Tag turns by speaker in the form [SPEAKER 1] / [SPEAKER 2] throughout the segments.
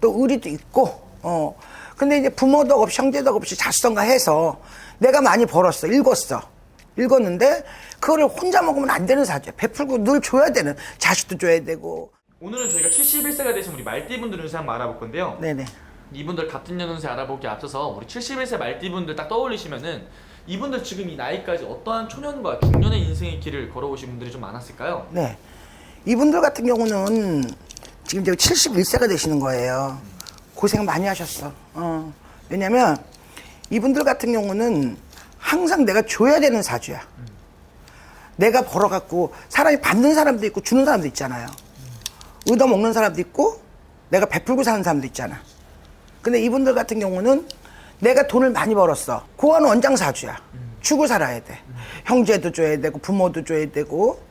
[SPEAKER 1] 또 의리도 있고, 근데 이제 부모도 없이 형제도 없이 자수성가 해서 내가 많이 벌었어. 읽었는데 그거를 혼자 먹으면 안 되는 사주야. 베풀고 늘 줘야 되는, 자식도 줘야 되고.
[SPEAKER 2] 오늘은 저희가 71세가 되신 우리 말띠분들 운세 한번 알아볼 건데요.
[SPEAKER 1] 네네.
[SPEAKER 2] 이분들 같은 년 운세 알아보기 앞서서 우리 71세 말띠분들 딱 떠올리시면은 이분들 지금 이 나이까지 어떠한 초년과 중년의 인생의 길을 걸어오신 분들이 좀 많았을까요?
[SPEAKER 1] 네. 이분들 같은 경우는 지금 71세가 되시는 거예요. 고생 많이 하셨어. 왜냐면 이분들 같은 경우는 항상 내가 줘야 되는 사주야. 내가 벌어갖고 사람이 받는 사람도 있고 주는 사람도 있잖아요. 얻어먹는 사람도 있고 내가 베풀고 사는 사람도 있잖아. 근데 이분들 같은 경우는 내가 돈을 많이 벌었어. 그거는 원장 사주야. 주고 살아야 돼. 형제도 줘야 되고 부모도 줘야 되고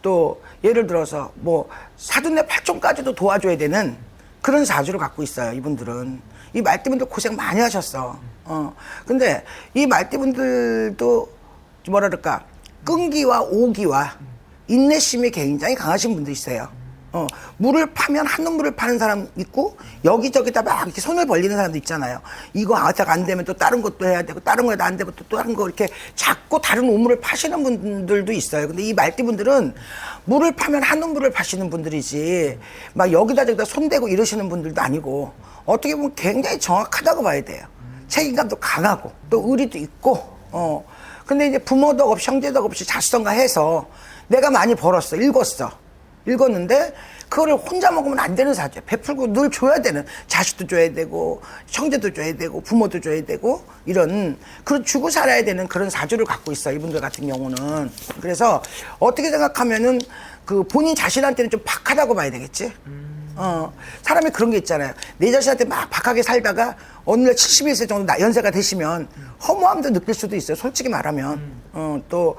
[SPEAKER 1] 또 예를 들어서 뭐 사돈네 팔촌까지도 도와줘야 되는 그런 사주를 갖고 있어요. 이분들은. 이 말띠분들 고생 많이 하셨어. 근데 이 말띠분들도 뭐라 그럴까, 끈기와 오기와 인내심이 굉장히 강하신 분도 있어요. 물을 파면 한눈물을 파는 사람 있고 여기저기다 막 이렇게 손을 벌리는 사람도 있잖아요. 이거 아직 안 되면 또 다른 것도 해야 되고 다른 거에도 안 되면 또 다른 거 이렇게 자꾸 다른 우물을 파시는 분들도 있어요. 근데 이 말띠분들은 물을 파면 한눈물을 파시는 분들이지 막 여기다 저기다 손대고 이러시는 분들도 아니고 어떻게 보면 굉장히 정확하다고 봐야 돼요. 책임감도 강하고 또 의리도 있고 근데 이제 부모도 없이 형제도 없이 자수성가 해서 내가 많이 벌었어. 읽었는데 그거를 혼자 먹으면 안 되는 사주야. 베풀고 늘 줘야 되는, 자식도 줘야 되고 형제도 줘야 되고 부모도 줘야 되고 이런, 그런 주고 살아야 되는 그런 사주를 갖고 있어. 이분들 같은 경우는. 그래서 어떻게 생각하면은 그 본인 자신한테는 좀 박하다고 봐야 되겠지. 사람이 그런 게 있잖아요. 내 자신한테 막 박하게 살다가 어느 날 71세 정도 연세가 되시면 허무함도 느낄 수도 있어요. 솔직히 말하면. 또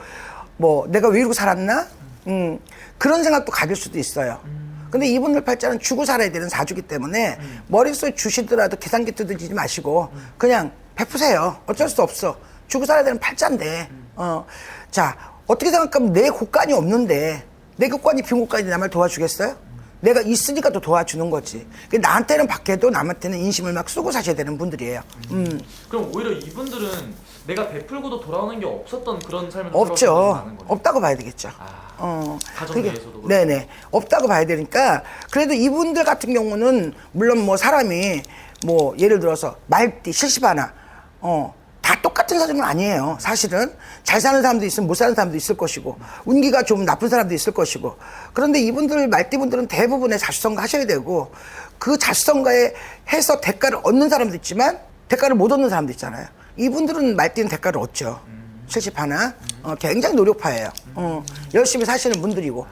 [SPEAKER 1] 뭐 내가 왜 이러고 살았나? 그런 생각도 가질 수도 있어요. 근데 이분들 팔자는 주고 살아야 되는 사주기 때문에 머릿속에 주시더라도 계산기 두들기지 마시고 그냥 베푸세요. 어쩔 수 없어. 주고 살아야 되는 팔자인데. 자, 어떻게 생각하면 내 곳간이 없는데 내 곳간이 빈 곳간이 남을 도와주겠어요? 내가 있으니까 또 도와주는 거지. 나한테는 박해도 남한테는 인심을 막 쓰고 사셔야 되는 분들이에요.
[SPEAKER 2] 그럼 오히려 이분들은 내가 베풀고도 돌아오는 게 없었던 그런 삶을
[SPEAKER 1] 없죠. 없다고 봐야 되겠죠.
[SPEAKER 2] 가정 내에서도 그렇고.
[SPEAKER 1] 네네. 없다고 봐야 되니까. 그래도 이분들 같은 경우는 물론 뭐 사람이 뭐 예를 들어서 말띠, 실시바나 다 똑같은 사주는 아니에요. 사실은 잘 사는 사람도 있으면 못 사는 사람도 있을 것이고 운기가 좀 나쁜 사람도 있을 것이고. 그런데 이분들 말띠분들은 대부분의 자수성가 하셔야 되고 그 자수성가에 해서 대가를 얻는 사람도 있지만 대가를 못 얻는 사람도 있잖아요. 이분들은 말띠는 대가를 얻죠. 70하나 굉장히 노력파예요. 열심히 사시는 분들이고.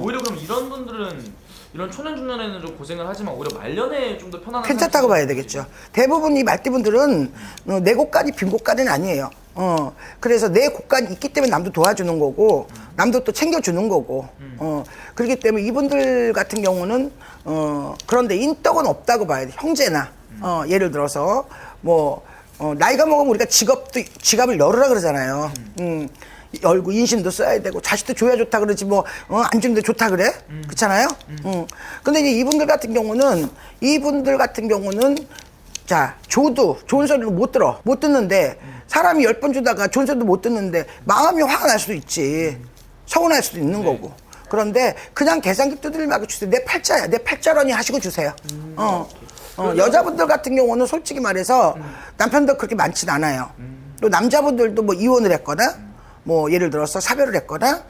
[SPEAKER 2] 오히려 그럼 이런 분들은 이런 초년 중년에는 좀 고생을 하지만 오히려 말년에 좀 더 편안한
[SPEAKER 1] 괜찮다고 봐야 되겠죠. 대부분 이 말띠분들은 내 곳간이 빈 곳간은 아니에요. 그래서 내 곳간이 있기 때문에 남도 도와주는 거고 남도 또 챙겨주는 거고 그렇기 때문에 이분들 같은 경우는 그런데 인덕은 없다고 봐야 돼. 형제나 예를 들어서 뭐 나이가 먹으면 우리가 지갑을 열으라 그러잖아요. 열고 인심도 써야 되고 자식도 줘야 좋다 그러지 뭐 안 주는데 좋다 그래? 그렇잖아요. 근데 이제 이분들 같은 경우는 자 줘도 좋은 소리를 못 듣는데 사람이 10번 주다가 좋은 소리도 못 듣는데 마음이 화가 날 수도 있지. 서운할 수도 있는 거고. 그런데 그냥 계산기 두들리고 주세요. 내 팔자야. 내 팔자라니 하시고 주세요. 여자분들 같은 경우는 솔직히 말해서 남편도 그렇게 많진 않아요. 또 남자분들도 뭐 이혼을 했거나 뭐 예를 들어서 사별을 했거나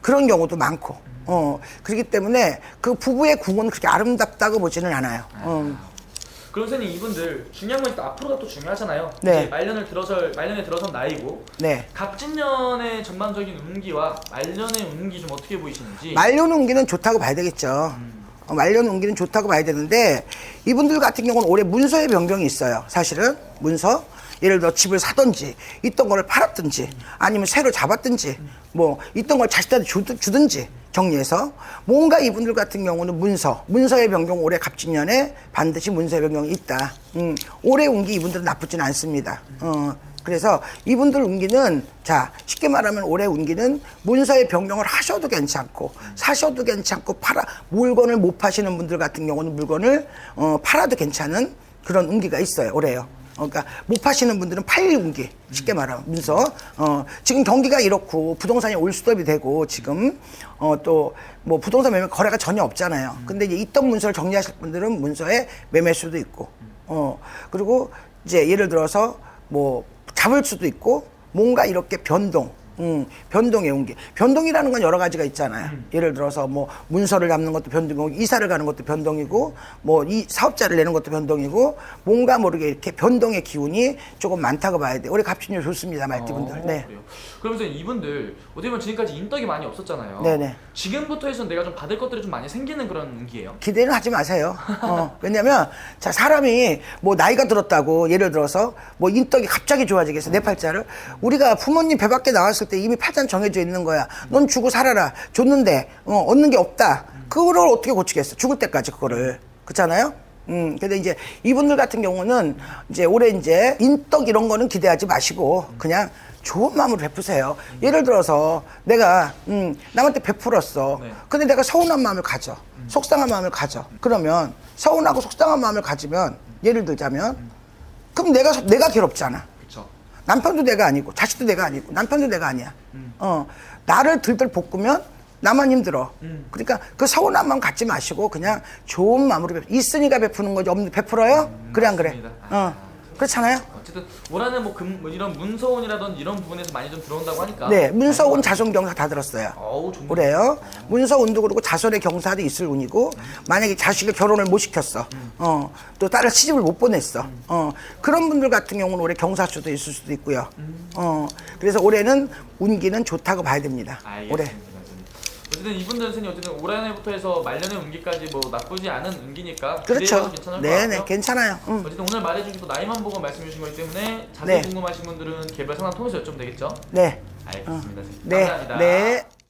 [SPEAKER 1] 그런 경우도 많고 그렇기 때문에 그 부부의 궁은 그렇게 아름답다고 보지는 않아요.
[SPEAKER 2] 그럼 선생님 이분들 중요한 건 앞으로가 또 중요하잖아요.
[SPEAKER 1] 네.
[SPEAKER 2] 이제 말년에 들어선 나이고
[SPEAKER 1] 네.
[SPEAKER 2] 갑진년의 전반적인 운기와 말년의 운기 좀 어떻게 보이시는지.
[SPEAKER 1] 말년 운기는 좋다고 봐야 되겠죠. 말년 운기는 좋다고 봐야 되는데 이분들 같은 경우는 올해 문서의 변경이 있어요. 사실은 문서. 예를 들어 집을 사든지 있던 거를 팔았든지 아니면 새로 잡았든지 뭐 있던 걸 자식들한테 주든지 정리해서 뭔가 이분들 같은 경우는 문서의 변경 올해 갑진년에 반드시 문서의 변경이 있다. 올해 운기 이분들은 나쁘진 않습니다. 그래서 이분들 운기는 자 쉽게 말하면 올해 운기는 문서의 변경을 하셔도 괜찮고 사셔도 괜찮고 물건을 못 파시는 분들 같은 경우는 물건을 팔아도 괜찮은 그런 운기가 있어요 올해요. 그러니까 못 파시는 분들은 팔 운기 쉽게 말하면 문서 지금 경기가 이렇고 부동산이 올스톱이 되고 지금 또 뭐 부동산 매매 거래가 전혀 없잖아요. 근데 이제 있던 문서를 정리하실 분들은 문서에 매매할 수도 있고 그리고 이제 예를 들어서 뭐 잡을 수도 있고 뭔가 이렇게 변동의 운기. 변동이라는 건 여러 가지가 있잖아요. 예를 들어서 뭐 문서를 잡는 것도 변동이고 이사를 가는 것도 변동이고 뭐 이 사업자를 내는 것도 변동이고 뭔가 모르게 이렇게 변동의 기운이 조금 많다고 봐야 돼요. 올해 갑진년 좋습니다, 말띠분들. 네.
[SPEAKER 2] 그래요. 그러면서 이분들 어떻게 보면 지금까지 인덕이 많이 없었잖아요.
[SPEAKER 1] 네네.
[SPEAKER 2] 지금부터 해서 내가 좀 받을 것들이 좀 많이 생기는 그런 운기예요.
[SPEAKER 1] 기대는 하지 마세요. 왜냐면 자 사람이 뭐 나이가 들었다고 예를 들어서 뭐 인덕이 갑자기 좋아지겠어 내 팔자를 우리가 부모님 배 밖에 나왔을 때 이미 팔자는 정해져 있는 거야. 넌 주고 살아라. 줬는데 얻는 게 없다. 그거를 어떻게 고치겠어? 죽을 때까지 그거를 그렇잖아요. 근데 이제 이분들 같은 경우는 이제 올해 이제 인덕 이런 거는 기대하지 마시고 그냥 좋은 마음으로 베푸세요. 예를 들어서 내가 남한테 베풀었어.
[SPEAKER 2] 네.
[SPEAKER 1] 근데 내가 서운한 마음을 가져. 속상한 마음을 가져. 그러면 서운하고 속상한 마음을 가지면 예를 들자면 그럼 내가 괴롭잖아.
[SPEAKER 2] 그렇죠.
[SPEAKER 1] 남편도 내가 아니고 자식도 내가 아니고 남편도 내가 아니야. 나를 들들 볶으면 나만 힘들어. 그러니까 그 서운한 마음 갖지 마시고 그냥 좋은 마음으로 있으니까 베푸는 거지 없는데 베풀어요? 그래 안 그래?
[SPEAKER 2] 맞습니다.
[SPEAKER 1] 그렇잖아요.
[SPEAKER 2] 어쨌든 올해는 뭐 이런 문서운이라든지 이런 부분에서 많이 좀 들어온다고 하니까.
[SPEAKER 1] 네, 문서운 자손경사 다 들었어요.
[SPEAKER 2] 어우, 좋네.
[SPEAKER 1] 올해요. 문서운도 그렇고 자손의 경사도 있을 운이고 만약에 자식을 결혼을 못 시켰어. 또 딸을 시집을 못 보냈어. 그런 분들 같은 경우는 올해 경사수도 있을 수도 있고요. 그래서 올해는 운기는 좋다고 봐야 됩니다.
[SPEAKER 2] 알겠습니다.
[SPEAKER 1] 올해.
[SPEAKER 2] 선생님. 어쨌든 이분들은 선생님 어쨌든 올 한해부터 해서 말년의 운기까지 뭐 나쁘지 않은 운기니까
[SPEAKER 1] 그렇죠.
[SPEAKER 2] 기대해봐도 괜찮을 것
[SPEAKER 1] 네네,
[SPEAKER 2] 같고요.
[SPEAKER 1] 괜찮아요.
[SPEAKER 2] 어쨌든 오늘 말해주신 또 나이만 보고 말씀해 주신 거기 때문에 자세히
[SPEAKER 1] 네.
[SPEAKER 2] 궁금하신 분들은 개별 상담 통해서 여쭤보면 되겠죠?
[SPEAKER 1] 네.
[SPEAKER 2] 알겠습니다. 선생님.
[SPEAKER 1] 네.
[SPEAKER 2] 감사합니다.
[SPEAKER 1] 네.